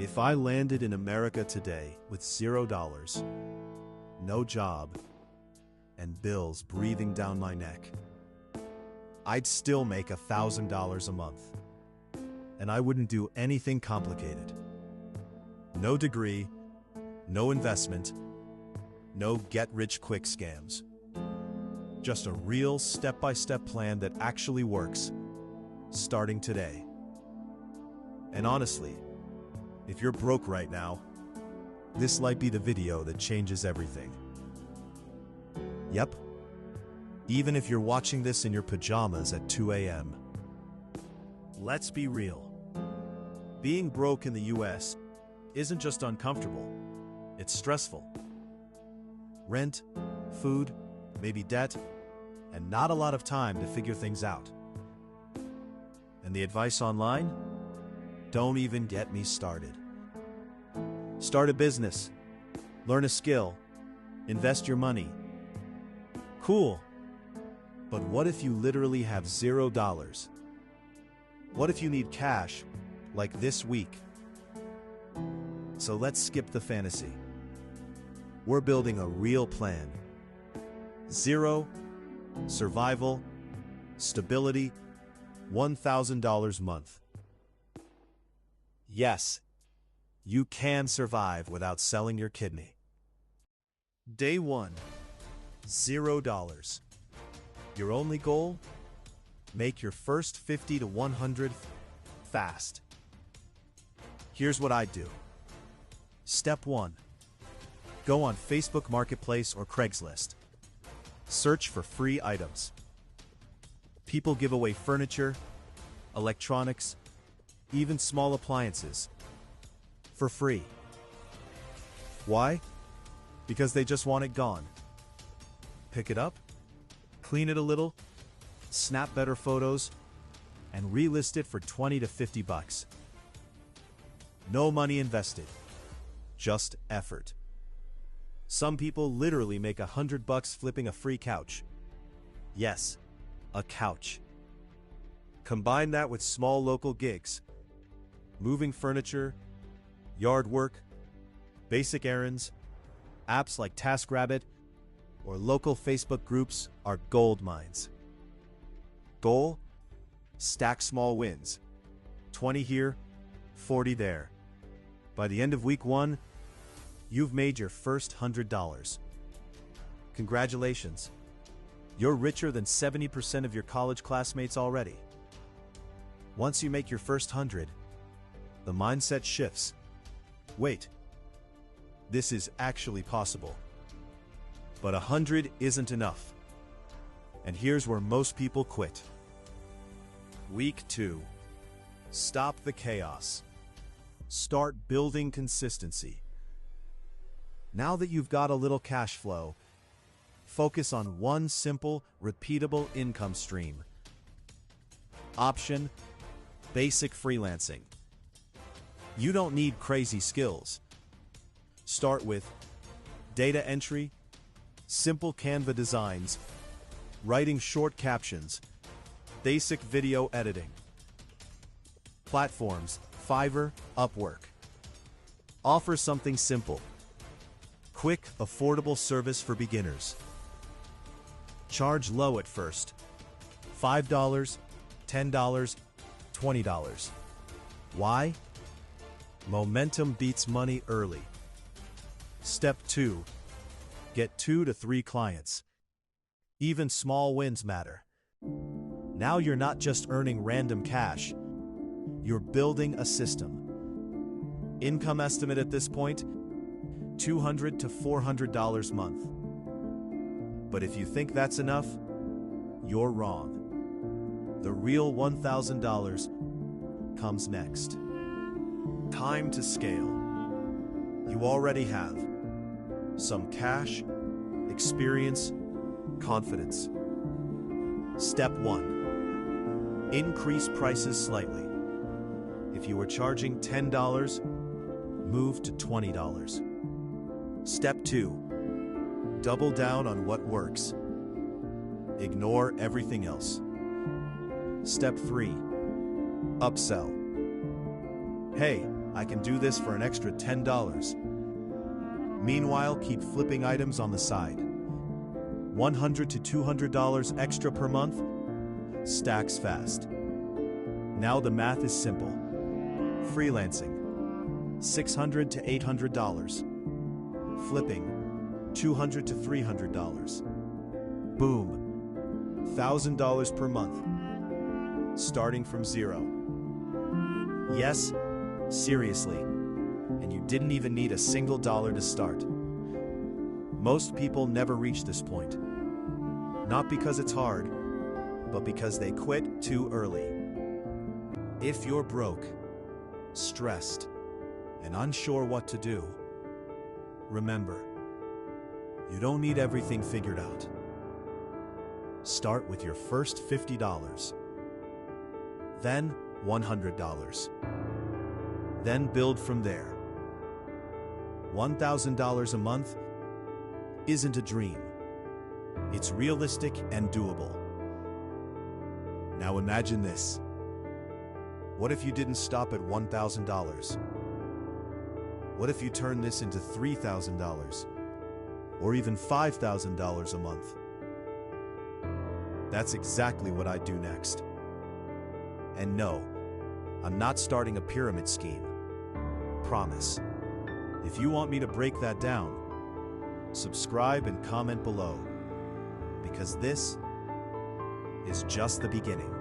If I landed in America today with $0, no job, and bills breathing down my neck, I'd still make $1,000 a month. And I wouldn't do anything complicated. No degree, no investment, no get-rich-quick scams. Just a real step-by-step plan that actually works, starting today. And honestly, if you're broke right now, this might be the video that changes everything. Yep. Even if you're watching this in your pajamas at 2 a.m. Let's be real. Being broke in the US isn't just uncomfortable, it's stressful. Rent, food, maybe debt, and not a lot of time to figure things out. And the advice online? Don't even get me started. Start a business, learn a skill, invest your money. Cool. But what if you literally have $0? What if you need cash, like this week? So let's skip the fantasy. We're building a real plan. Zero, survival, stability, $1,000 a month. Yes, you can survive without selling your kidney. Day 1, $0. Your only goal? Make your first 50 to 100 fast. Here's what I do. Step 1. Go on Facebook Marketplace or Craigslist. Search for free items. People give away furniture, electronics, even small appliances for free. Why? Because they just want it gone. Pick it up, clean it a little, snap better photos, and relist it for 20 to 50 bucks. No money invested, just effort. Some people literally make $100 flipping a free couch. Yes, a couch. Combine that with small local gigs, moving furniture, yard work, basic errands, apps like TaskRabbit, or local Facebook groups are gold mines. Goal? Stack small wins. 20 here, 40 there. By the end of week 1, you've made your first $100. Congratulations. You're richer than 70% of your college classmates already. Once you make your first 100, the mindset shifts. Wait, this is actually possible. But 100 isn't enough. And here's where most people quit. Week 2. Stop the chaos. Start building consistency. Now that you've got a little cash flow, focus on one simple, repeatable income stream. Option: basic freelancing. You don't need crazy skills. Start with data entry, simple Canva designs, writing short captions, basic video editing. Platforms: Fiverr, Upwork. Offer something simple. Quick, affordable service for beginners. Charge low at first. $5, $10, $20. Why? Momentum beats money early. Step 2. Get 2 to 3 clients. Even small wins matter. Now you're not just earning random cash, you're building a system. Income estimate at this point, $200 to $400 a month. But if you think that's enough, you're wrong. The real $1,000 comes next. Time to scale. You already have some cash, experience, confidence. Step 1. Increase prices slightly. If you were charging $10, move to $20. Step 2. Double down on what works. Ignore everything else. Step 3. Upsell. Hey, I can do this for an extra $10. Meanwhile, keep flipping items on the side. $100 to $200 extra per month stacks fast. Now the math is simple. Freelancing, $600 to $800. Flipping, $200 to $300. Boom, $1,000 per month, starting from zero. Yes, seriously, and you didn't even need a single dollar to start. Most people never reach this point. Not because it's hard, but because they quit too early. If you're broke, stressed, and unsure what to do, remember, you don't need everything figured out. Start with your first $50, then $100, then build from there. $1,000 a month isn't a dream. It's realistic and doable. Now imagine this. What if you didn't stop at $1,000? What if you turned this into $3,000? Or even $5,000 a month? That's exactly what I'd do next. And no, I'm not starting a pyramid scheme. Promise. If you want me to break that down, subscribe and comment below, because this is just the beginning.